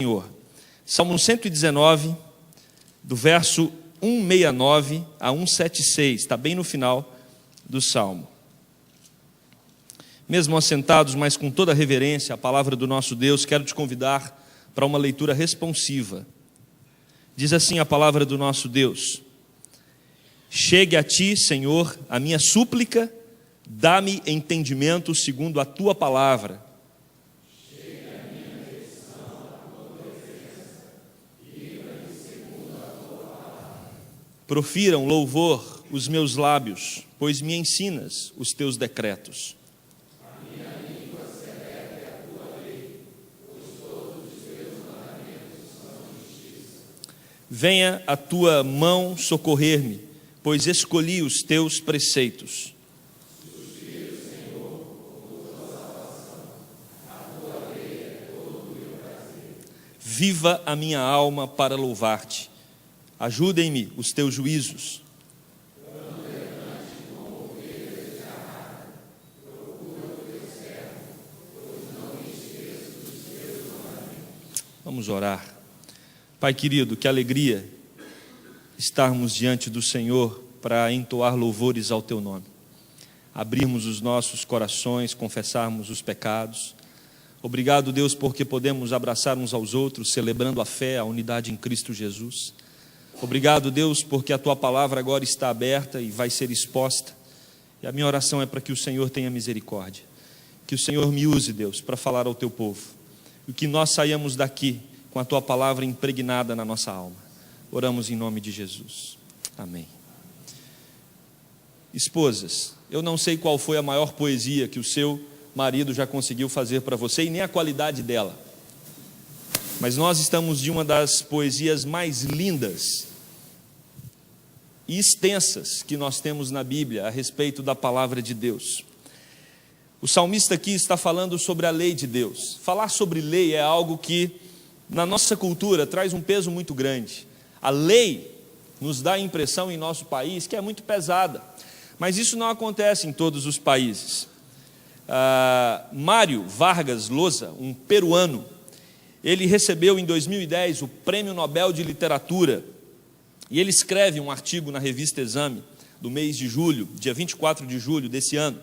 Senhor. Salmo 119, do verso 169 a 176, está bem no final do Salmo. Mesmo assentados, mas com toda a reverência à palavra do nosso Deus, quero te convidar para uma leitura responsiva. Diz assim a palavra do nosso Deus: chegue a ti, Senhor, a minha súplica, dá-me entendimento segundo a tua palavra. Chegue a minha petição à tua presença, livra-me segundo a tua palavra. Profiram louvor os meus lábios, pois me ensinas os teus decretos. A minha língua celebre a tua lei, pois todos os teus mandamentos são justiça. Venha a tua mão socorrer-me, pois escolhi os teus preceitos. Suspiro, Senhor, por tua salvação, a tua lei é todo o meu prazer. Viva a minha alma para louvar-te. Ajudem-me os teus juízos. Quando errante como ovelha desgarrada, procura o teu servo, pois não me esqueço dos teus mandamentos. Vamos orar. Pai querido, que alegria estarmos diante do Senhor para entoar louvores ao teu nome, abrirmos os nossos corações, confessarmos os pecados. Obrigado, Deus, porque podemos abraçar uns aos outros, celebrando a fé, a unidade em Cristo Jesus. Obrigado, Deus, porque a tua palavra agora está aberta e vai ser exposta, e a minha oração é para que o Senhor tenha misericórdia, que o Senhor me use, Deus, para falar ao teu povo, e que nós saiamos daqui com a tua palavra impregnada na nossa alma. Oramos em nome de Jesus. Amém. Esposas, eu não sei qual foi a maior poesia que o seu marido já conseguiu fazer para você, e nem a qualidade dela. Mas nós estamos de uma das poesias mais lindas e extensas que nós temos na Bíblia a respeito da palavra de Deus. O salmista aqui está falando sobre a lei de Deus. Falar sobre lei é algo que, na nossa cultura, traz um peso muito grande. A lei nos dá a impressão em nosso país que é muito pesada, mas isso não acontece em todos os países. Mário Vargas Llosa, um peruano, ele recebeu em 2010 o Prêmio Nobel de Literatura, e ele escreve um artigo na revista Exame, do mês de julho, dia 24 de julho desse ano,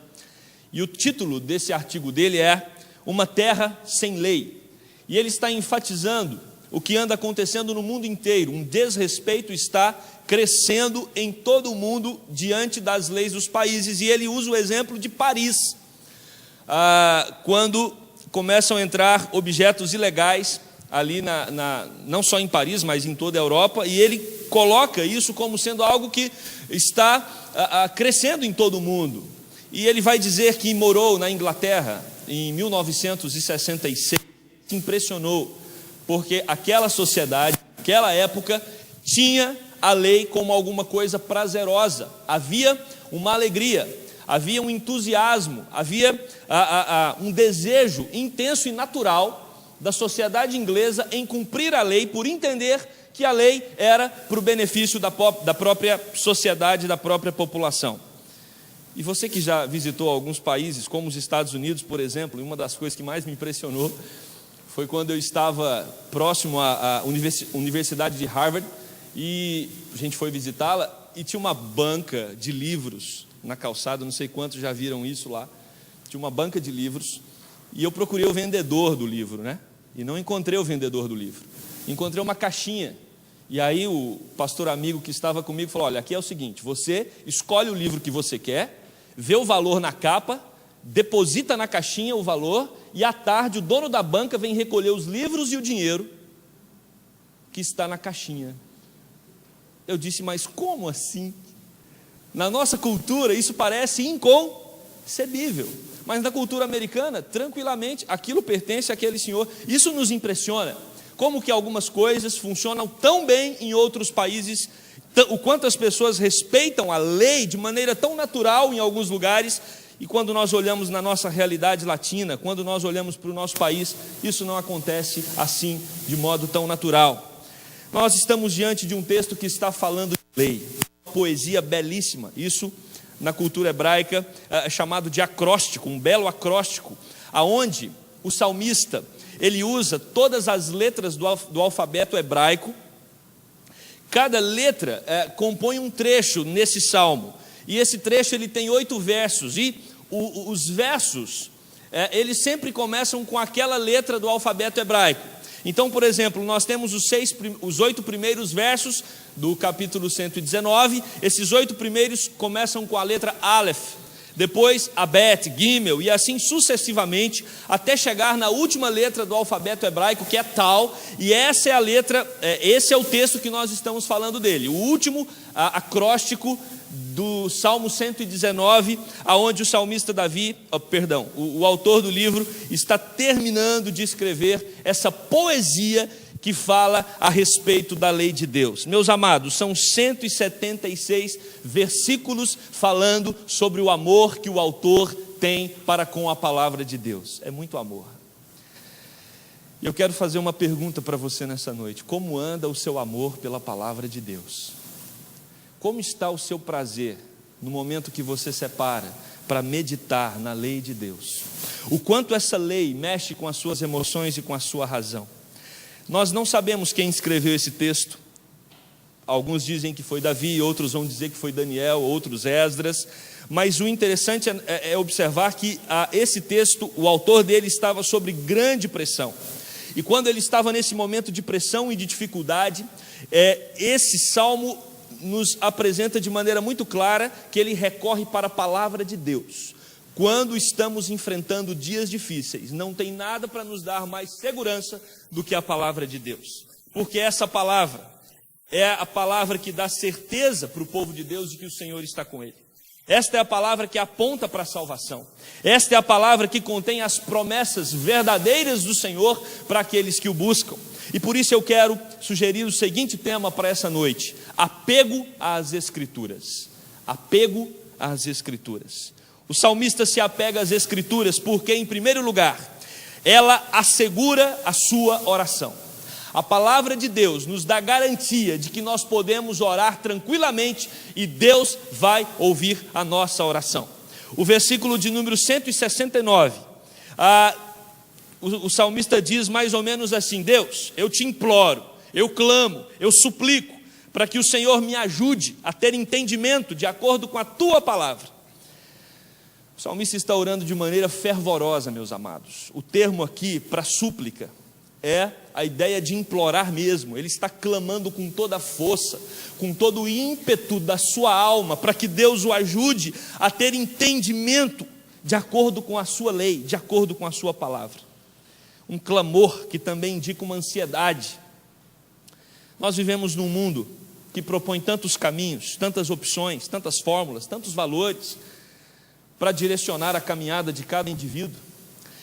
e o título desse artigo dele é Uma Terra Sem Lei, e ele está enfatizando o que anda acontecendo no mundo inteiro. Um desrespeito está crescendo em todo o mundo diante das leis dos países, e ele usa o exemplo de Paris, quando começam a entrar objetos ilegais ali, não só em Paris, mas em toda a Europa, e ele coloca isso como sendo algo que está crescendo em todo o mundo. E ele vai dizer que morou na Inglaterra em 1966, se impressionou, porque aquela sociedade, naquela época, tinha a lei como alguma coisa prazerosa, havia uma alegria, havia um entusiasmo, havia um desejo intenso e natural da sociedade inglesa em cumprir a lei, por entender que a lei era para o benefício da própria sociedade, da própria população. E você que já visitou alguns países, como os Estados Unidos, por exemplo, e uma das coisas que mais me impressionou foi quando eu estava próximo à Universidade de Harvard, e a gente foi visitá-la, e tinha uma banca de livros na calçada, não sei quantos já viram isso lá, tinha uma banca de livros, e eu procurei o vendedor do livro, né? E não encontrei o vendedor do livro, encontrei uma caixinha, e aí o pastor amigo que estava comigo falou: olha, aqui é o seguinte, você escolhe o livro que você quer, vê o valor na capa, deposita na caixinha o valor, e à tarde o dono da banca vem recolher os livros e o dinheiro que está na caixinha. Eu disse: mas como assim? Na nossa cultura isso parece inconcebível, mas na cultura americana, tranquilamente, aquilo pertence àquele senhor. Isso nos impressiona, como que algumas coisas funcionam tão bem em outros países, o quanto as pessoas respeitam a lei de maneira tão natural em alguns lugares, e quando nós olhamos na nossa realidade latina, quando nós olhamos para o nosso país, isso não acontece assim, de modo tão natural. Nós estamos diante de um texto que está falando de lei, uma poesia belíssima, isso na cultura hebraica é chamado de acróstico, um belo acróstico, aonde o salmista, ele usa todas as letras do alfabeto hebraico. Cada letra compõe um trecho nesse salmo, e esse trecho ele tem 8 versos, e os versos, eles sempre começam com aquela letra do alfabeto hebraico. Então, por exemplo, nós temos os 8 primeiros versos do capítulo 119, esses 8 primeiros começam com a letra Aleph, depois Abet, Gimel, e assim sucessivamente, até chegar na última letra do alfabeto hebraico, que é Tal, e essa é a letra, esse é o texto que nós estamos falando dele, o último acróstico do Salmo 119, aonde o salmista Davi, o autor do livro, está terminando de escrever essa poesia que fala a respeito da lei de Deus. Meus amados, são 176 versículos falando sobre o amor que o autor tem para com a palavra de Deus. É muito amor. E eu quero fazer uma pergunta para você nessa noite: como anda o seu amor pela palavra de Deus? Como está o seu prazer no momento que você separa para meditar na lei de Deus? O quanto essa lei mexe com as suas emoções e com a sua razão? Nós não sabemos quem escreveu esse texto. Alguns dizem que foi Davi, outros vão dizer que foi Daniel, outros Esdras. Mas o interessante é observar que esse texto, o autor dele estava sob grande pressão. E quando ele estava nesse momento de pressão e de dificuldade, esse salmo nos apresenta de maneira muito clara que ele recorre para a palavra de Deus. Quando estamos enfrentando dias difíceis, não tem nada para nos dar mais segurança do que a palavra de Deus, porque essa palavra é a palavra que dá certeza para o povo de Deus de que o Senhor está com ele. Esta é a palavra que aponta para a salvação. Esta é a palavra que contém as promessas verdadeiras do Senhor para aqueles que o buscam. E por isso eu quero sugerir o seguinte tema para essa noite: apego às Escrituras. Apego às Escrituras. O salmista se apega às Escrituras porque, em primeiro lugar, ela assegura a sua oração. A palavra de Deus nos dá garantia de que nós podemos orar tranquilamente e Deus vai ouvir a nossa oração. O versículo de número 169, o salmista diz mais ou menos assim: Deus, eu te imploro, eu clamo, eu suplico, para que o Senhor me ajude a ter entendimento de acordo com a tua palavra. O salmista está orando de maneira fervorosa, meus amados. O termo aqui para súplica é a ideia de implorar mesmo. Ele está clamando com toda a força, com todo o ímpeto da sua alma, para que Deus o ajude a ter entendimento de acordo com a sua lei, de acordo com a sua palavra. Um clamor que também indica uma ansiedade. Nós vivemos num mundo que propõe tantos caminhos, tantas opções, tantas fórmulas, tantos valores para direcionar a caminhada de cada indivíduo.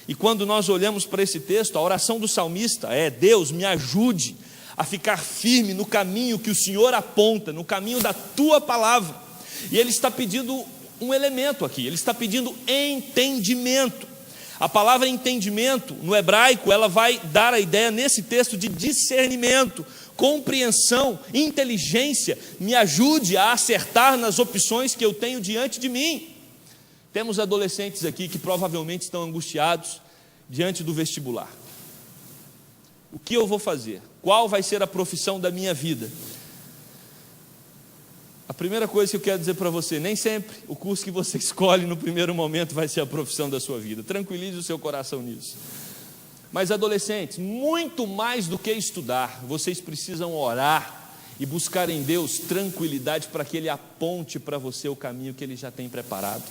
E quando nós olhamos para esse texto, a oração do salmista é: Deus, me ajude a ficar firme no caminho que o Senhor aponta, no caminho da tua palavra. E ele está pedindo um elemento aqui, ele está pedindo entendimento. A palavra entendimento, no hebraico, ela vai dar a ideia nesse texto de discernimento, compreensão, inteligência. Me ajude a acertar nas opções que eu tenho diante de mim. Temos adolescentes aqui que provavelmente estão angustiados diante do vestibular. O que eu vou fazer? Qual vai ser a profissão da minha vida? A primeira coisa que eu quero dizer para você: nem sempre o curso que você escolhe no primeiro momento vai ser a profissão da sua vida. Tranquilize o seu coração nisso. Mas adolescentes, muito mais do que estudar, vocês precisam orar e buscar em Deus tranquilidade para que Ele aponte para você o caminho que Ele já tem preparado.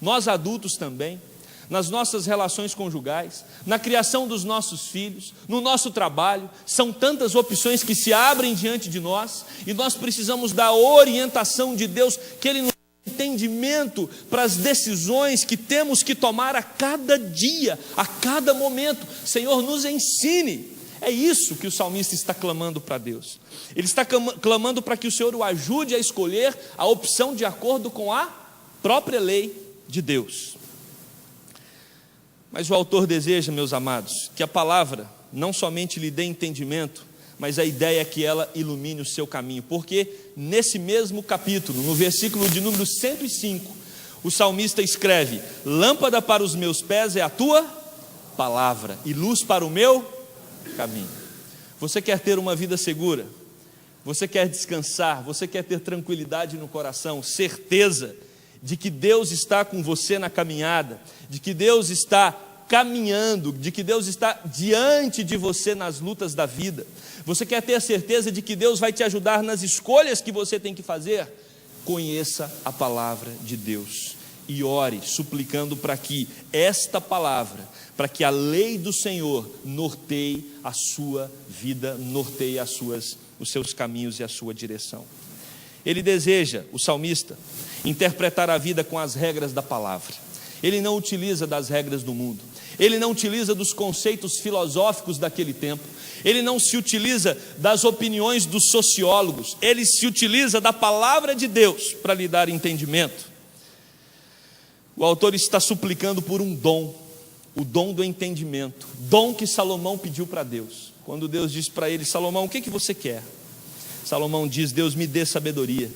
Nós adultos também, nas nossas relações conjugais, na criação dos nossos filhos, no nosso trabalho, são tantas opções que se abrem diante de nós, e nós precisamos da orientação de Deus, que Ele nos dê entendimento para as decisões que temos que tomar a cada dia, a cada momento. Senhor, nos ensine. É isso que o salmista está clamando para Deus. Ele está clamando para que o Senhor o ajude a escolher a opção de acordo com a própria lei de Deus. Mas o autor deseja, meus amados, que a palavra não somente lhe dê entendimento, mas a ideia é que ela ilumine o seu caminho, porque nesse mesmo capítulo, no versículo de número 105, o salmista escreve: lâmpada para os meus pés é a tua palavra e luz para o meu caminho. Você quer ter uma vida segura? Você quer descansar? Você quer ter tranquilidade no coração? Certeza de que Deus está com você na caminhada, de que Deus está caminhando, de que Deus está diante de você nas lutas da vida? Você quer ter certeza de que Deus vai te ajudar nas escolhas que você tem que fazer? Conheça a palavra de Deus e ore, suplicando para que esta palavra, para que a lei do Senhor norteie a sua vida, norteie os seus caminhos e a sua direção. Ele deseja, o salmista, interpretar a vida com as regras da palavra. Ele não utiliza das regras do mundo, ele não utiliza dos conceitos filosóficos daquele tempo, ele não se utiliza das opiniões dos sociólogos, ele se utiliza da palavra de Deus para lhe dar entendimento. O autor está suplicando por um dom, o dom do entendimento, dom que Salomão pediu para Deus. Quando Deus disse para ele: Salomão, o que você quer? Salomão diz: Deus, me dê sabedoria,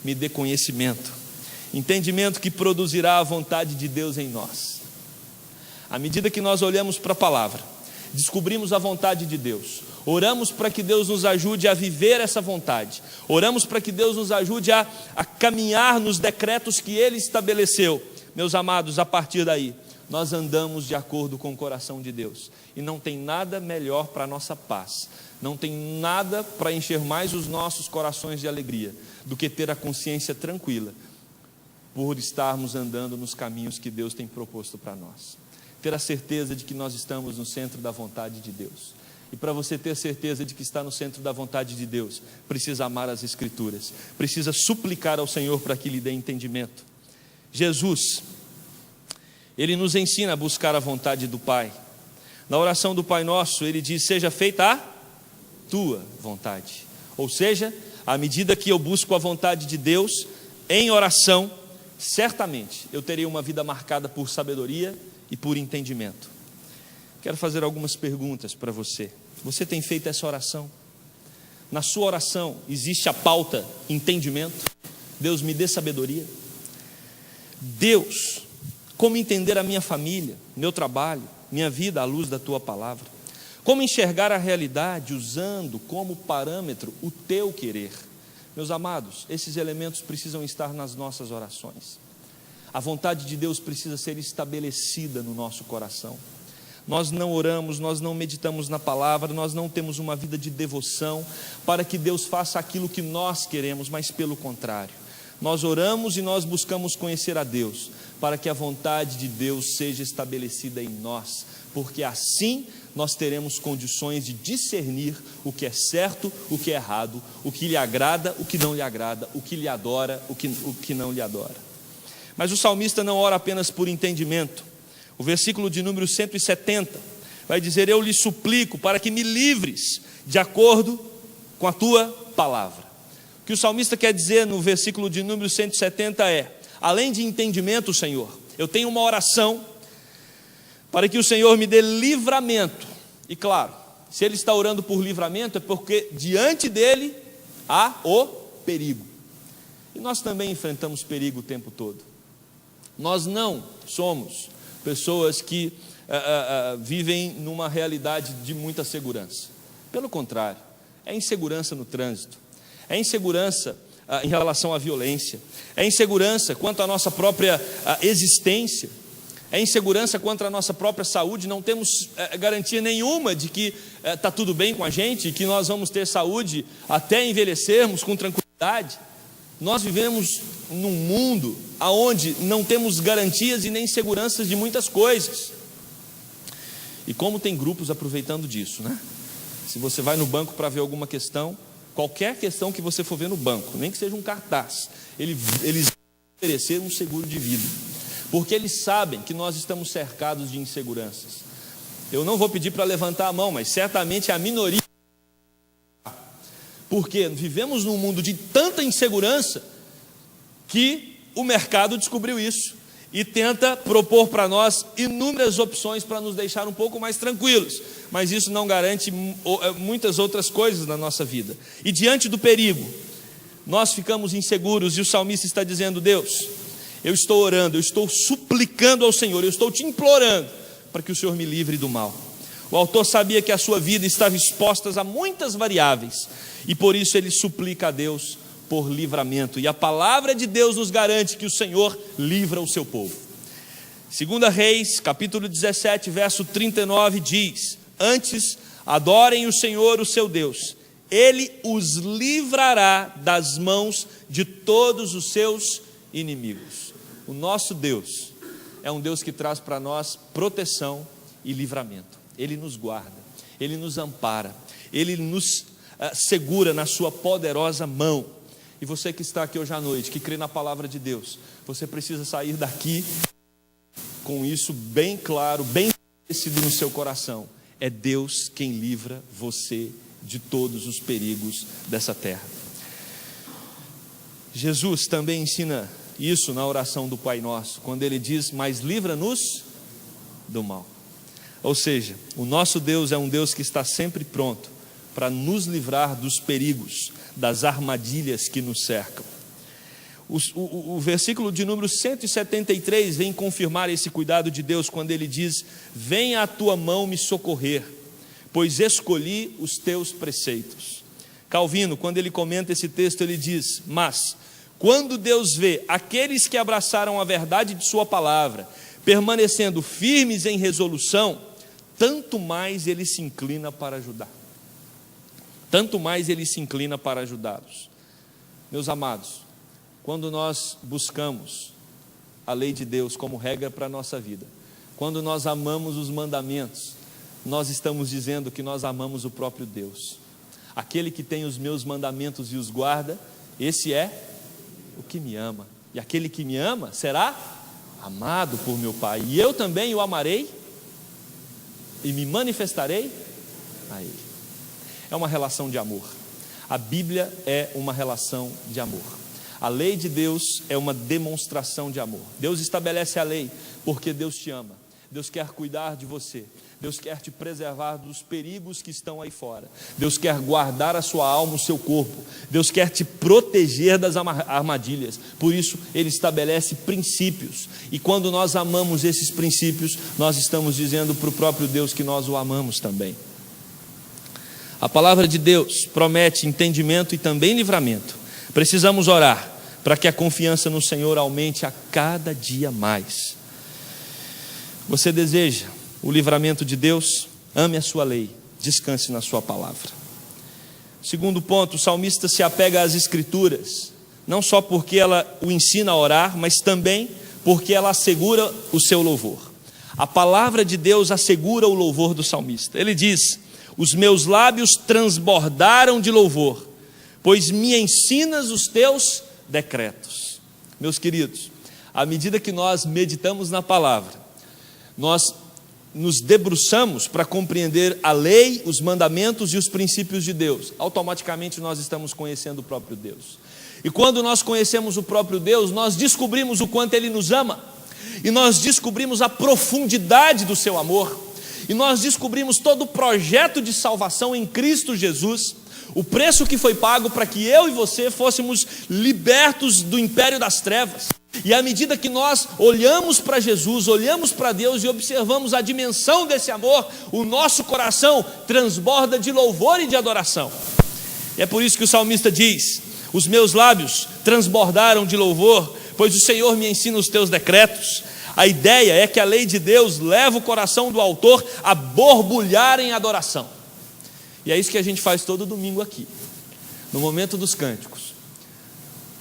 me dê conhecimento, entendimento que produzirá a vontade de Deus em nós. À medida que nós olhamos para a palavra, descobrimos a vontade de Deus, oramos para que Deus nos ajude a viver essa vontade, oramos para que Deus nos ajude a caminhar nos decretos que Ele estabeleceu. Meus amados, a partir daí, nós andamos de acordo com o coração de Deus, e não tem nada melhor para a nossa paz, não tem nada para encher mais os nossos corações de alegria, do que ter a consciência tranquila, por estarmos andando nos caminhos que Deus tem proposto para nós. Ter a certeza de que nós estamos no centro da vontade de Deus. E para você ter certeza de que está no centro da vontade de Deus, precisa amar as Escrituras, precisa suplicar ao Senhor para que lhe dê entendimento. Jesus, Ele nos ensina a buscar a vontade do Pai. Na oração do Pai Nosso, Ele diz: seja feita a tua vontade. Ou seja, à medida que eu busco a vontade de Deus em oração, certamente eu terei uma vida marcada por sabedoria e por entendimento. Quero fazer algumas perguntas para você. Você tem feito essa oração? Na sua oração existe a pauta entendimento? Deus, me dê sabedoria. Deus, como entender a minha família, meu trabalho, minha vida à luz da tua palavra? Como enxergar a realidade usando como parâmetro o teu querer? Meus amados, esses elementos precisam estar nas nossas orações. A vontade de Deus precisa ser estabelecida no nosso coração. Nós não oramos, nós não meditamos na palavra, nós não temos uma vida de devoção para que Deus faça aquilo que nós queremos, mas pelo contrário. Nós oramos e nós buscamos conhecer a Deus, para que a vontade de Deus seja estabelecida em nós, porque assim nós teremos condições de discernir o que é certo, o que é errado, o que lhe agrada, o que não lhe agrada, o que lhe adora, o que não lhe adora. Mas o salmista não ora apenas por entendimento. O versículo de número 170 vai dizer: eu lhe suplico para que me livres de acordo com a tua palavra. O que o salmista quer dizer no versículo de número 170 é: além de entendimento, Senhor, eu tenho uma oração para que o Senhor me dê livramento. E claro, se ele está orando por livramento, é porque diante dele há o perigo. E nós também enfrentamos perigo o tempo todo. Nós não somos pessoas que vivem numa realidade de muita segurança. Pelo contrário, é insegurança no trânsito, é insegurança em relação à violência, é insegurança quanto à nossa própria existência, é insegurança quanto à nossa própria saúde. Não temos garantia nenhuma de que está tudo bem com a gente, que nós vamos ter saúde até envelhecermos com tranquilidade. Nós vivemos num mundo onde não temos garantias e nem seguranças de muitas coisas. E como tem grupos aproveitando disso, né? Se você vai no banco para ver alguma questão, qualquer questão que você for ver no banco, nem que seja um cartaz, eles vão oferecer um seguro de vida, porque eles sabem que nós estamos cercados de inseguranças. Eu não vou pedir para levantar a mão, mas certamente a minoria, porque vivemos num mundo de tanta insegurança que o mercado descobriu isso e tenta propor para nós inúmeras opções para nos deixar um pouco mais tranquilos, mas isso não garante muitas outras coisas na nossa vida. E diante do perigo, nós ficamos inseguros, e o salmista está dizendo: Deus, eu estou orando, eu estou suplicando ao Senhor, eu estou te implorando para que o Senhor me livre do mal. O autor sabia que a sua vida estava exposta a muitas variáveis, e por isso ele suplica a Deus por livramento. E a palavra de Deus nos garante que o Senhor livra o seu povo. 2 Reis, capítulo 17, verso 39 diz: antes adorem o Senhor, o seu Deus, Ele os livrará das mãos de todos os seus inimigos. O nosso Deus é um Deus que traz para nós proteção e livramento. Ele nos guarda, Ele nos ampara, Ele nos segura na sua poderosa mão. E você que está aqui hoje à noite, que crê na palavra de Deus, você precisa sair daqui com isso bem claro, bem estabelecido no seu coração. É Deus quem livra você de todos os perigos dessa terra. Jesus também ensina isso na oração do Pai Nosso, quando Ele diz: mas livra-nos do mal. Ou seja, o nosso Deus é um Deus que está sempre pronto para nos livrar dos perigos, das armadilhas que nos cercam. O versículo de número 173 vem confirmar esse cuidado de Deus, quando Ele diz: venha a tua mão me socorrer, pois escolhi os teus preceitos. Calvino, quando ele comenta esse texto, ele diz: mas quando Deus vê aqueles que abraçaram a verdade de sua palavra, permanecendo firmes em resolução, tanto mais Ele se inclina para ajudar. Tanto mais Ele se inclina para ajudá-los. Meus amados, quando nós buscamos a lei de Deus como regra para a nossa vida, quando nós amamos os mandamentos, nós estamos dizendo que nós amamos o próprio Deus. Aquele que tem os meus mandamentos e os guarda, esse é o que me ama. E aquele que me ama será amado por meu Pai. E eu também o amarei e me manifestarei a Ele. É uma relação de amor. A Bíblia é uma relação de amor. A lei de Deus é uma demonstração de amor. Deus estabelece a lei porque Deus te ama. Deus quer cuidar de você. Deus quer te preservar dos perigos que estão aí fora. Deus quer guardar a sua alma, o seu corpo. Deus quer te proteger das armadilhas. Por isso Ele estabelece princípios. E quando nós amamos esses princípios, nós estamos dizendo para o próprio Deus que nós o amamos também. A palavra de Deus promete entendimento e também livramento. Precisamos orar para que a confiança no Senhor aumente a cada dia mais. Você deseja o livramento de Deus? Ame a sua lei, descanse na sua palavra. Segundo ponto, o salmista se apega às Escrituras, não só porque ela o ensina a orar, mas também porque ela assegura o seu louvor. A palavra de Deus assegura o louvor do salmista. Ele diz: os meus lábios transbordaram de louvor, pois me ensinas os teus decretos. Meus queridos, à medida que nós meditamos na palavra, nós nos debruçamos para compreender a lei, os mandamentos e os princípios de Deus. Automaticamente nós estamos conhecendo o próprio Deus. E quando nós conhecemos o próprio Deus, nós descobrimos o quanto Ele nos ama. E nós descobrimos a profundidade do seu amor. E nós descobrimos todo o projeto de salvação em Cristo Jesus. O preço que foi pago para que eu e você fôssemos libertos do império das trevas. E à medida que nós olhamos para Jesus, olhamos para Deus e observamos a dimensão desse amor, o nosso coração transborda de louvor e de adoração. E é por isso que o salmista diz: os meus lábios transbordaram de louvor, pois o Senhor me ensina os teus decretos. A ideia é que a lei de Deus leva o coração do autor a borbulhar em adoração. E é isso que a gente faz todo domingo aqui, no momento dos cânticos.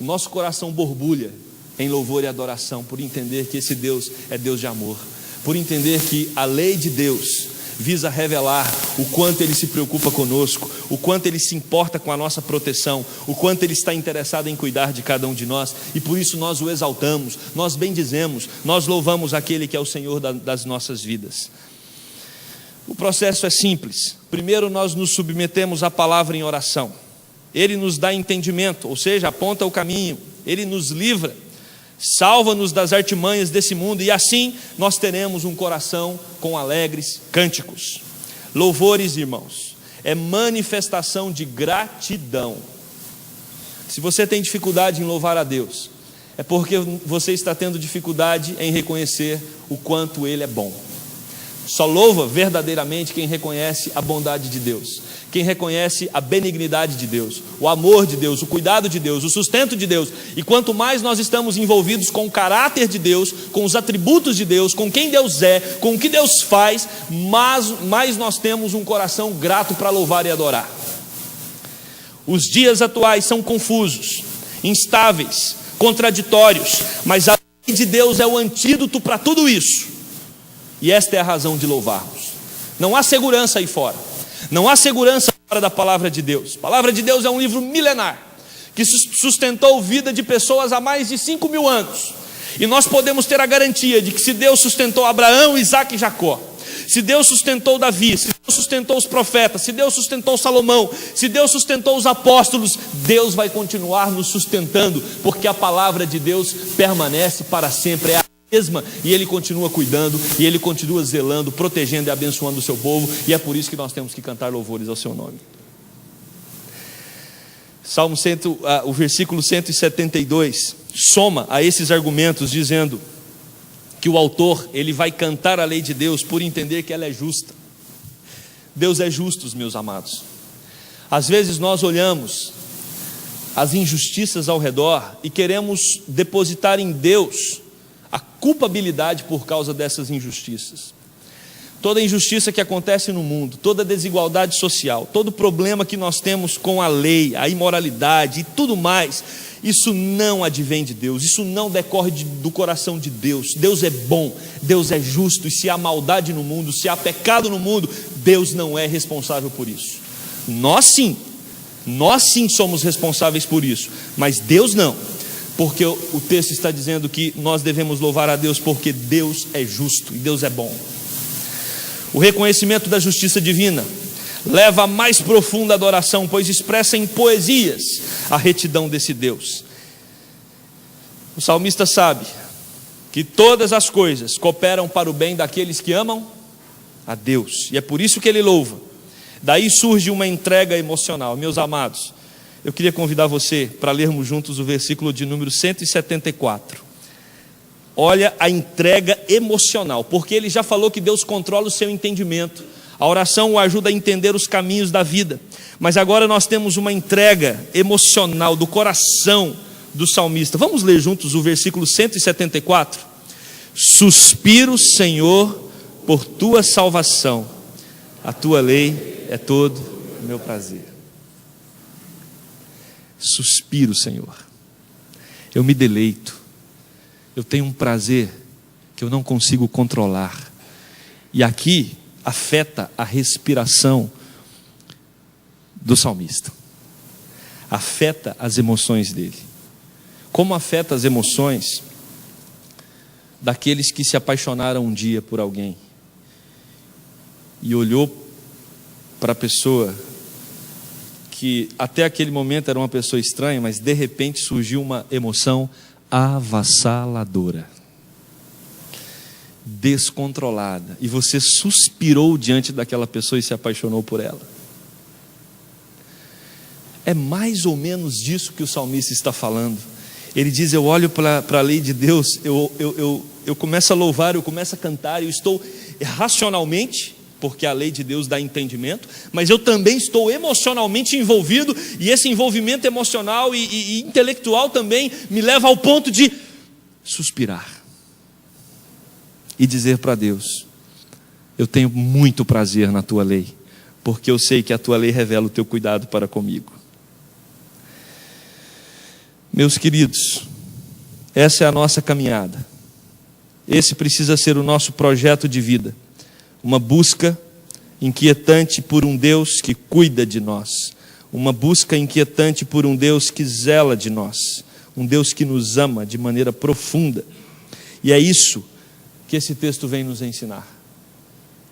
O nosso coração borbulha em louvor e adoração, por entender que esse Deus é Deus de amor, por entender que a lei de Deus visa revelar o quanto Ele se preocupa conosco, o quanto Ele se importa com a nossa proteção, o quanto Ele está interessado em cuidar de cada um de nós, e por isso nós o exaltamos, nós bendizemos, nós louvamos aquele que é o Senhor das nossas vidas. O processo é simples. Primeiro nós nos submetemos à palavra em oração. Ele nos dá entendimento, ou seja, aponta o caminho, Ele nos livra, salva-nos das artimanhas desse mundo, e assim nós teremos um coração com alegres cânticos. Louvores, irmãos, é manifestação de gratidão. Se você tem dificuldade em louvar a Deus, é porque você está tendo dificuldade em reconhecer o quanto Ele é bom. Só louva verdadeiramente quem reconhece a bondade de Deus, quem reconhece a benignidade de Deus, o amor de Deus, o cuidado de Deus, o sustento de Deus. E quanto mais nós estamos envolvidos com o caráter de Deus, com os atributos de Deus, com quem Deus é, com o que Deus faz, mais nós temos um coração grato para louvar e adorar. Os dias atuais são confusos, instáveis, contraditórios, mas a lei de Deus é o antídoto para tudo isso. E esta é a razão de louvarmos. Não há segurança aí fora. Não há segurança fora da palavra de Deus. A palavra de Deus é um livro milenar, que sustentou a vida de pessoas há mais de 5.000 anos. E nós podemos ter a garantia de que se Deus sustentou Abraão, Isaac e Jacó, se Deus sustentou Davi, se Deus sustentou os profetas, se Deus sustentou Salomão, se Deus sustentou os apóstolos, Deus vai continuar nos sustentando, porque a palavra de Deus permanece para sempre, é a mesma, e Ele continua cuidando, e Ele continua zelando, protegendo e abençoando o seu povo, e é por isso que nós temos que cantar louvores ao seu nome. O versículo 172 soma a esses argumentos, dizendo que o autor, ele vai cantar a lei de Deus por entender que ela é justa. Deus é justo, meus amados. Às vezes nós olhamos as injustiças ao redor e queremos depositar em Deus a culpabilidade por causa dessas injustiças. Toda injustiça que acontece no mundo, toda desigualdade social, todo problema que nós temos com a lei, a imoralidade e tudo mais, isso não advém de Deus, isso não decorre do coração de Deus. Deus é bom, Deus é justo, e se há maldade no mundo, se há pecado no mundo, Deus não é responsável por isso. Nós sim somos responsáveis por isso, mas Deus não, porque o texto está dizendo que nós devemos louvar a Deus porque Deus é justo e Deus é bom. O reconhecimento da justiça divina leva a mais profunda adoração, pois expressa em poesias a retidão desse Deus. O salmista sabe que todas as coisas cooperam para o bem daqueles que amam a Deus, e é por isso que ele louva. Daí surge uma entrega emocional. Meus amados, eu queria convidar você para lermos juntos o versículo de número 174. Olha a entrega emocional, porque ele já falou que Deus controla o seu entendimento. A oração o ajuda a entender os caminhos da vida. Mas agora nós temos uma entrega emocional do coração do salmista. Vamos ler juntos o versículo 174? Suspiro, Senhor, por tua salvação. A tua lei é todo o meu prazer. Suspiro, Senhor. Eu me deleito. Eu tenho um prazer que eu não consigo controlar. E aqui afeta a respiração do salmista. Afeta as emoções dele. Como afeta as emoções daqueles que se apaixonaram um dia por alguém e olhou para a pessoa que até aquele momento era uma pessoa estranha, mas de repente surgiu uma emoção avassaladora, descontrolada, e você suspirou diante daquela pessoa e se apaixonou por ela. É mais ou menos disso que o salmista está falando. Ele diz: eu olho para a lei de Deus, eu começo a louvar, eu começo a cantar, eu estou racionalmente, porque a lei de Deus dá entendimento, mas eu também estou emocionalmente envolvido, e esse envolvimento emocional e intelectual também me leva ao ponto de suspirar e dizer para Deus: eu tenho muito prazer na tua lei, porque eu sei que a tua lei revela o teu cuidado para comigo. Meus queridos, essa é a nossa caminhada, esse precisa ser o nosso projeto de vida. Uma busca inquietante por um Deus que cuida de nós. Uma busca inquietante por um Deus que zela de nós. Um Deus que nos ama de maneira profunda. E é isso que esse texto vem nos ensinar.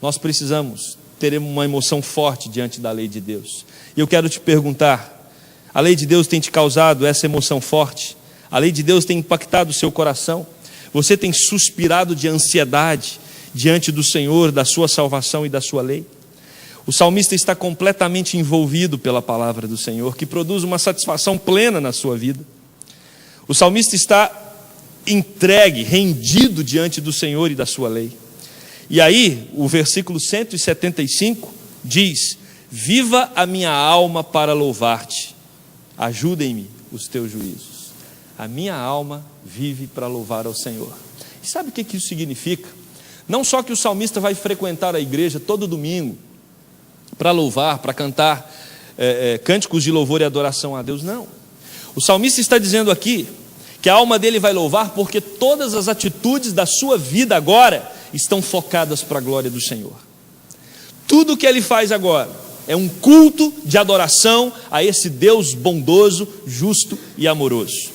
Nós precisamos ter uma emoção forte diante da lei de Deus. E eu quero te perguntar: a lei de Deus tem te causado essa emoção forte? A lei de Deus tem impactado o seu coração? Você tem suspirado de ansiedade diante do Senhor, da sua salvação e da sua lei? O salmista está completamente envolvido pela palavra do Senhor, que produz uma satisfação plena na sua vida. O salmista está entregue, rendido diante do Senhor e da sua lei. E aí, o versículo 175 diz: viva a minha alma para louvar-te, ajudem-me os teus juízos. A minha alma vive para louvar ao Senhor. E sabe o que isso significa? Não só que o salmista vai frequentar a igreja todo domingo para louvar, para cantar cânticos de louvor e adoração a Deus, não. O salmista está dizendo aqui que a alma dele vai louvar porque todas as atitudes da sua vida agora estão focadas para a glória do Senhor. Tudo que ele faz agora é um culto de adoração a esse Deus bondoso, justo e amoroso.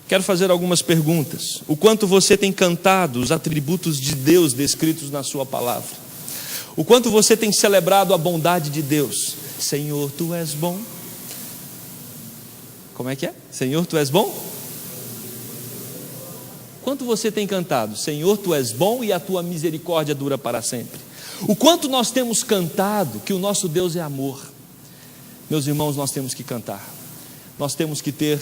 Quero fazer algumas perguntas. O quanto você tem cantado os atributos de Deus descritos na sua palavra? O quanto você tem celebrado a bondade de Deus? Senhor, tu és bom. Como é que é? Senhor, tu és bom? Quanto você tem cantado? Senhor, tu és bom e a tua misericórdia dura para sempre. O quanto nós temos cantado que o nosso Deus é amor. Meus irmãos, nós temos que cantar. Nós temos que ter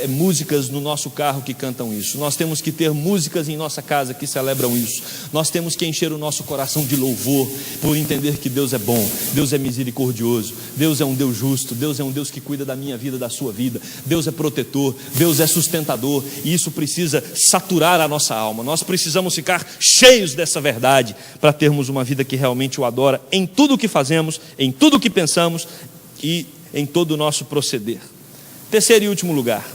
músicas no nosso carro que cantam isso. Nós temos que ter músicas em nossa casa que celebram isso. Nós temos que encher o nosso coração de louvor, por entender que Deus é bom, Deus é misericordioso, Deus é um Deus justo, Deus é um Deus que cuida da minha vida, da sua vida, Deus é protetor, Deus é sustentador, e isso precisa saturar a nossa alma. Nós precisamos ficar cheios dessa verdade para termos uma vida que realmente o adora em tudo o que fazemos, em tudo o que pensamos e em todo o nosso proceder. Terceiro e último lugar,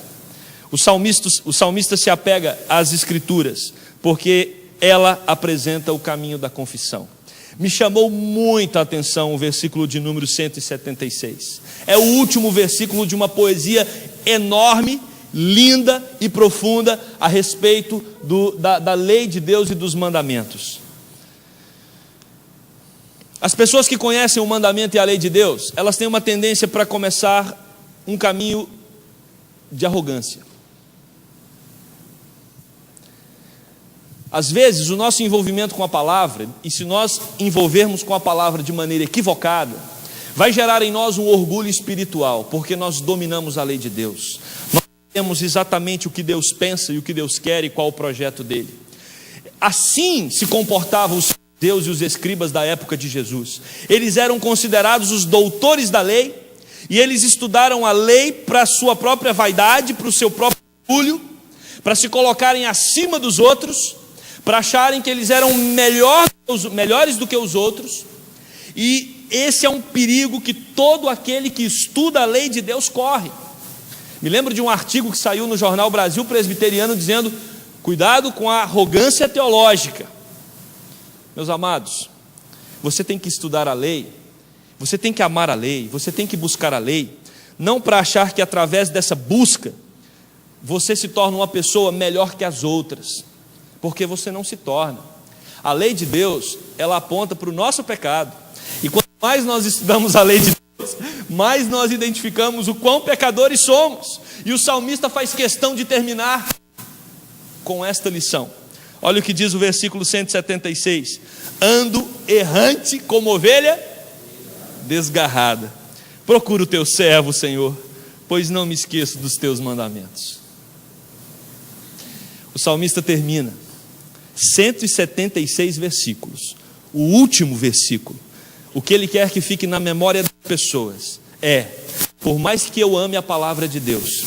o salmista se apega às Escrituras, porque ela apresenta o caminho da confissão. Me chamou muita atenção o versículo de número 176. É o último versículo de uma poesia enorme, linda e profunda a respeito da lei de Deus e dos mandamentos. As pessoas que conhecem o mandamento e a lei de Deus, elas têm uma tendência para começar um caminho de arrogância. Às vezes o nosso envolvimento com a palavra, e se nós envolvermos com a palavra de maneira equivocada, vai gerar em nós um orgulho espiritual, porque nós dominamos a lei de Deus. Nós sabemos exatamente o que Deus pensa e o que Deus quer e qual o projeto dele. Assim se comportavam os Deus e os escribas da época de Jesus. Eles eram considerados os doutores da lei, e eles estudaram a lei para a sua própria vaidade, para o seu próprio orgulho, para se colocarem acima dos outros, para acharem que eles eram melhores do que os outros. E esse é um perigo que todo aquele que estuda a lei de Deus corre. Me lembro de um artigo que saiu no jornal Brasil Presbiteriano dizendo: cuidado com a arrogância teológica. Meus amados, você tem que estudar a lei, você tem que amar a lei, você tem que buscar a lei, não para achar que através dessa busca você se torna uma pessoa melhor que as outras, porque você não se torna. A lei de Deus, ela aponta para o nosso pecado, e quanto mais nós estudamos a lei de Deus, mais nós identificamos o quão pecadores somos. E o salmista faz questão de terminar com esta lição. Olha o que diz o versículo 176: ando errante como ovelha desgarrada. Procura o teu servo, Senhor, pois não me esqueço dos teus mandamentos. O salmista termina 176 versículos. O último versículo, o que ele quer que fique na memória das pessoas é: por mais que eu ame a palavra de Deus,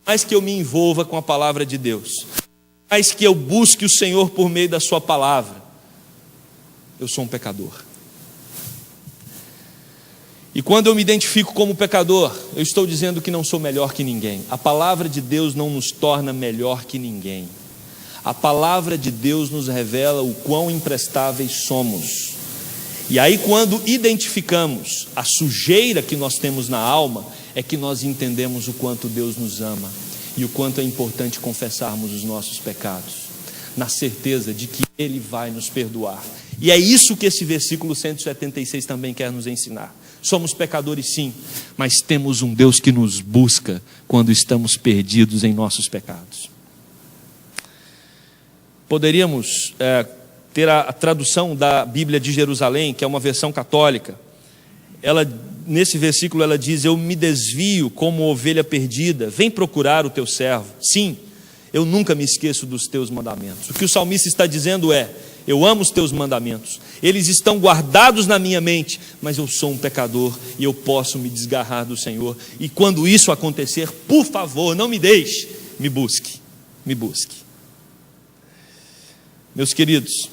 por mais que eu me envolva com a palavra de Deus, por mais que eu busque o Senhor por meio da sua palavra, eu sou um pecador. E quando eu me identifico como pecador, eu estou dizendo que não sou melhor que ninguém. A palavra de Deus não nos torna melhor que ninguém. A palavra de Deus nos revela o quão imprestáveis somos. E aí, quando identificamos a sujeira que nós temos na alma, é que nós entendemos o quanto Deus nos ama e o quanto é importante confessarmos os nossos pecados, na certeza de que Ele vai nos perdoar. E é isso que esse versículo 176 também quer nos ensinar. Somos pecadores sim, mas temos um Deus que nos busca quando estamos perdidos em nossos pecados. Poderíamos ter a tradução da Bíblia de Jerusalém, que é uma versão católica. Nesse versículo ela diz: eu me desvio como ovelha perdida, vem procurar o teu servo. Sim, eu nunca me esqueço dos teus mandamentos. O que o salmista está dizendo é: eu amo os teus mandamentos, eles estão guardados na minha mente, mas eu sou um pecador e eu posso me desgarrar do Senhor. E quando isso acontecer, por favor, não me deixe, me busque, me busque. Meus queridos,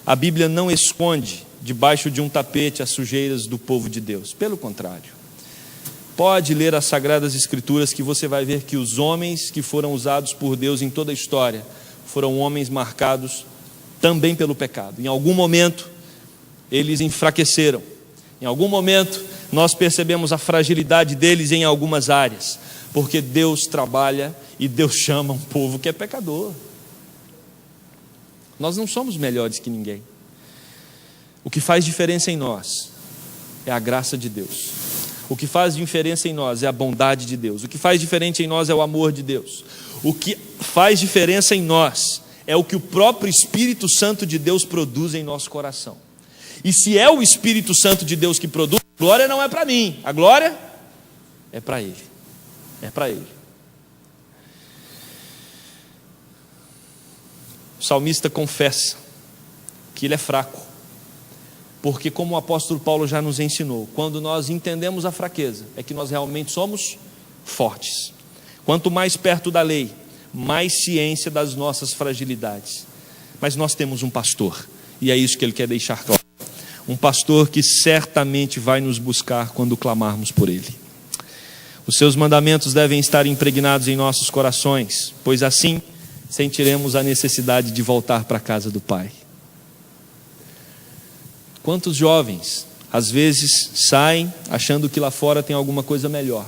a Bíblia não esconde debaixo de um tapete as sujeiras do povo de Deus, pelo contrário. Pode ler as Sagradas Escrituras que você vai ver que os homens que foram usados por Deus em toda a história foram homens marcados também pelo pecado. Em algum momento eles enfraqueceram, em algum momento nós percebemos a fragilidade deles em algumas áreas, porque Deus trabalha e Deus chama um povo que é pecador. Nós não somos melhores que ninguém. O que faz diferença em nós é a graça de Deus. O que faz diferença em nós é a bondade de Deus. O que faz diferença em nós é o amor de Deus. O que faz diferença em nós é o que o próprio Espírito Santo de Deus produz em nosso coração. E se é o Espírito Santo de Deus que produz, a glória não é para mim, a glória é para Ele. É para Ele. O salmista confessa que ele é fraco, porque como o apóstolo Paulo já nos ensinou, quando nós entendemos a fraqueza, é que nós realmente somos fortes. Quanto mais perto da lei, mais ciência das nossas fragilidades. Mas nós temos um pastor, e é isso que ele quer deixar claro. Um pastor que certamente vai nos buscar quando clamarmos por ele. Os seus mandamentos devem estar impregnados em nossos corações, pois assim sentiremos a necessidade de voltar para a casa do Pai. Quantos jovens, às vezes, saem achando que lá fora tem alguma coisa melhor.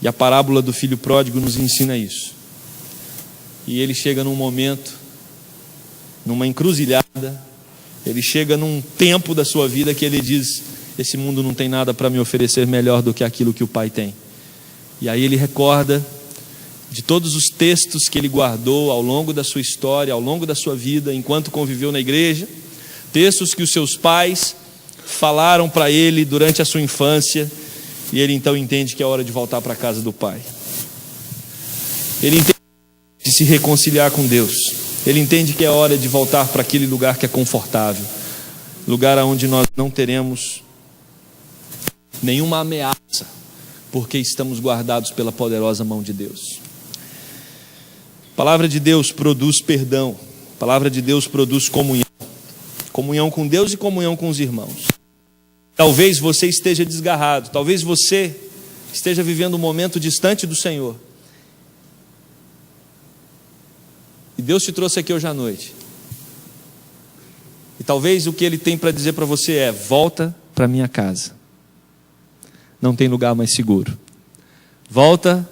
E a parábola do filho pródigo nos ensina isso. E ele chega num momento, numa encruzilhada, ele chega num tempo da sua vida que ele diz: esse mundo não tem nada para me oferecer melhor do que aquilo que o Pai tem. E aí ele recorda de todos os textos que ele guardou ao longo da sua história, ao longo da sua vida, enquanto conviveu na igreja, textos que os seus pais falaram para ele durante a sua infância, e ele então entende que é hora de voltar para a casa do Pai. Ele entende de se reconciliar com Deus. Ele entende que é hora de voltar para aquele lugar que é confortável, lugar onde nós não teremos nenhuma ameaça, porque estamos guardados pela poderosa mão de Deus. A palavra de Deus produz perdão. A palavra de Deus produz comunhão. Comunhão com Deus e comunhão com os irmãos. Talvez você esteja desgarrado, talvez você esteja vivendo um momento distante do Senhor. E Deus te trouxe aqui hoje à noite. E talvez o que Ele tem para dizer para você é: volta para minha casa. Não tem lugar mais seguro. Volta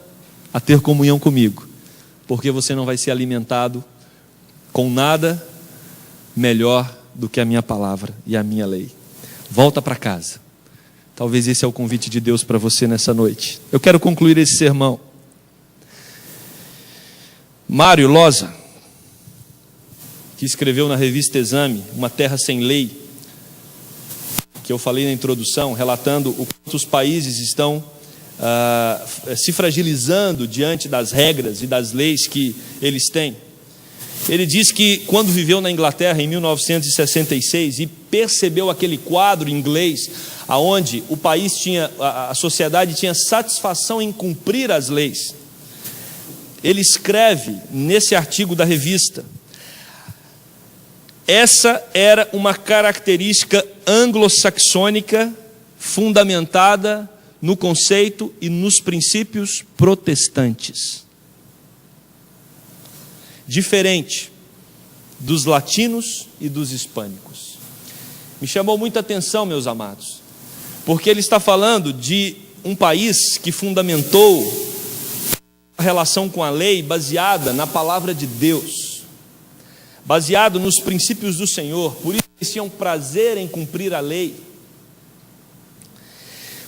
a ter comunhão comigo, porque você não vai ser alimentado com nada melhor do que a minha palavra e a minha lei. Volta para casa. Talvez esse é o convite de Deus para você nessa noite. Eu quero concluir esse sermão. Mário Loza, que escreveu na revista Exame, Uma Terra Sem Lei, que eu falei na introdução, relatando o quanto os países estão se fragilizando diante das regras e das leis que eles têm. Ele diz que quando viveu na Inglaterra em 1966 e percebeu aquele quadro inglês, aonde o país tinha, a sociedade tinha satisfação em cumprir as leis, ele escreve nesse artigo da revista: essa era uma característica anglo-saxônica fundamentada no conceito e nos princípios protestantes, diferente dos latinos e dos hispânicos. Me chamou muita atenção, meus amados, porque ele está falando de um país que fundamentou a relação com a lei baseada na palavra de Deus, baseado nos princípios do Senhor. Por isso eles tinham prazer em cumprir a lei.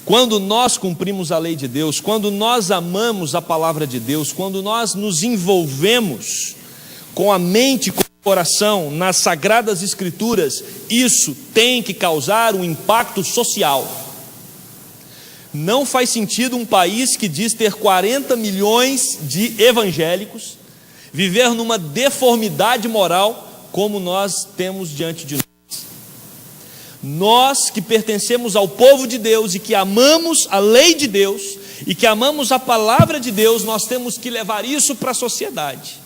Quando nós cumprimos a lei de Deus, quando nós amamos a palavra de Deus, quando nós nos envolvemos com a mente e com o coração nas Sagradas Escrituras, isso tem que causar um impacto social. Não faz sentido um país que diz ter 40 milhões de evangélicos viver numa deformidade moral como nós temos diante de nós. Nós que pertencemos ao povo de Deus e que amamos a lei de Deus e que amamos a palavra de Deus, nós temos que levar isso para a sociedade.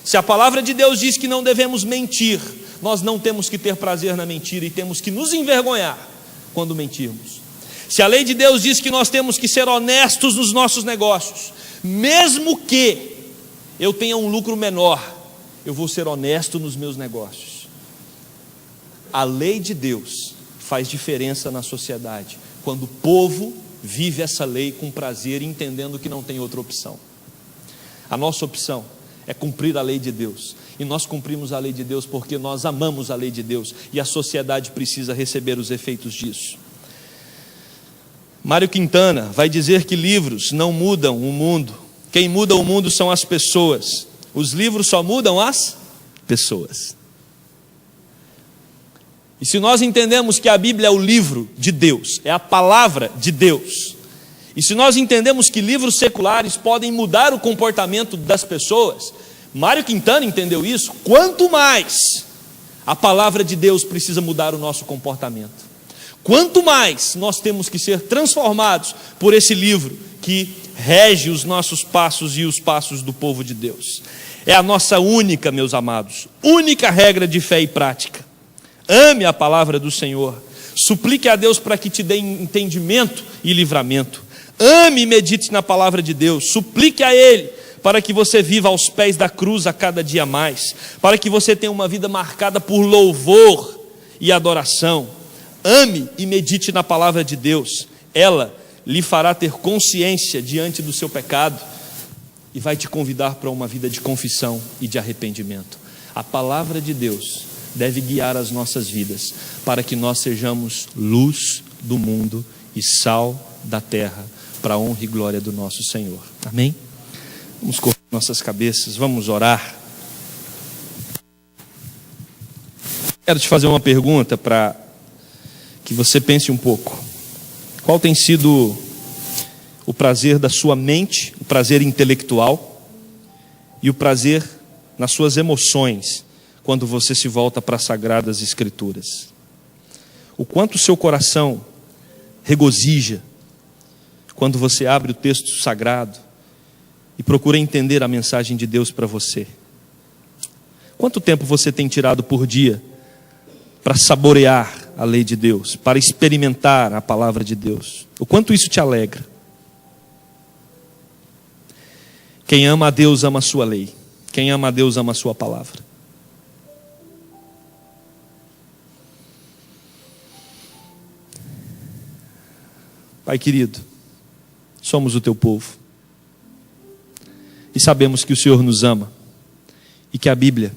Se a palavra de Deus diz que não devemos mentir, nós não temos que ter prazer na mentira e temos que nos envergonhar quando mentirmos. Se a lei de Deus diz que nós temos que ser honestos nos nossos negócios, mesmo que eu tenha um lucro menor, eu vou ser honesto nos meus negócios. A lei de Deus faz diferença na sociedade, quando o povo vive essa lei com prazer, entendendo que não tem outra opção. A nossa opção é cumprir a lei de Deus, e nós cumprimos a lei de Deus porque nós amamos a lei de Deus, e a sociedade precisa receber os efeitos disso. Mário Quintana vai dizer que livros não mudam o mundo, quem muda o mundo são as pessoas, os livros só mudam as pessoas. E se nós entendemos que a Bíblia é o livro de Deus, é a palavra de Deus, e se nós entendemos que livros seculares podem mudar o comportamento das pessoas, Mário Quintana entendeu isso, quanto mais a palavra de Deus precisa mudar o nosso comportamento. Quanto mais nós temos que ser transformados por esse livro que rege os nossos passos e os passos do povo de Deus. É a nossa única, meus amados, única regra de fé e prática. Ame a palavra do Senhor, suplique a Deus para que te dê entendimento e livramento. Ame e medite na palavra de Deus, suplique a Ele para que você viva aos pés da cruz a cada dia mais, para que você tenha uma vida marcada por louvor e adoração. Ame e medite na palavra de Deus, ela lhe fará ter consciência diante do seu pecado e vai te convidar para uma vida de confissão e de arrependimento. A palavra de Deus deve guiar as nossas vidas, para que nós sejamos luz do mundo e sal da terra, para a honra e glória do nosso Senhor. Amém? Vamos correr nossas cabeças, vamos orar. Quero te fazer uma pergunta para que você pense um pouco. Qual tem sido o prazer da sua mente, o prazer intelectual e o prazer nas suas emoções, quando você se volta para as Sagradas Escrituras? O quanto o seu coração regozija quando você abre o texto sagrado e procura entender a mensagem de Deus para você? Quanto tempo você tem tirado por dia para saborear a lei de Deus, para experimentar a palavra de Deus? O quanto isso te alegra? Quem ama a Deus ama a sua lei. Quem ama a Deus ama a sua palavra. Pai querido, somos o teu povo e sabemos que o Senhor nos ama e que a Bíblia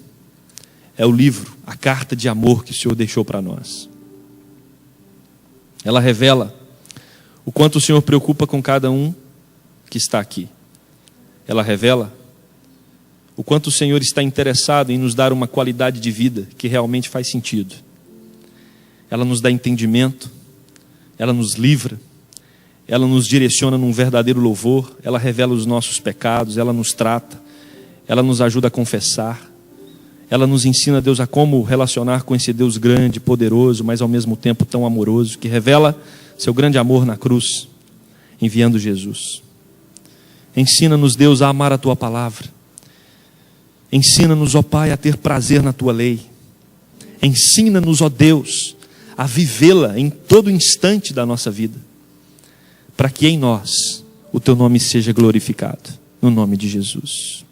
é o livro, a carta de amor que o Senhor deixou para nós. Ela revela o quanto o Senhor preocupa com cada um que está aqui. Ela revela o quanto o Senhor está interessado em nos dar uma qualidade de vida que realmente faz sentido. Ela nos dá entendimento, ela nos livra, ela nos direciona num verdadeiro louvor, ela revela os nossos pecados, ela nos trata, ela nos ajuda a confessar, ela nos ensina, Deus, a como relacionar com esse Deus grande, poderoso, mas ao mesmo tempo tão amoroso, que revela seu grande amor na cruz, enviando Jesus. Ensina-nos, Deus, a amar a tua palavra. Ensina-nos, ó Pai, a ter prazer na tua lei. Ensina-nos, ó Deus, a vivê-la em todo instante da nossa vida, para que em nós o teu nome seja glorificado, no nome de Jesus.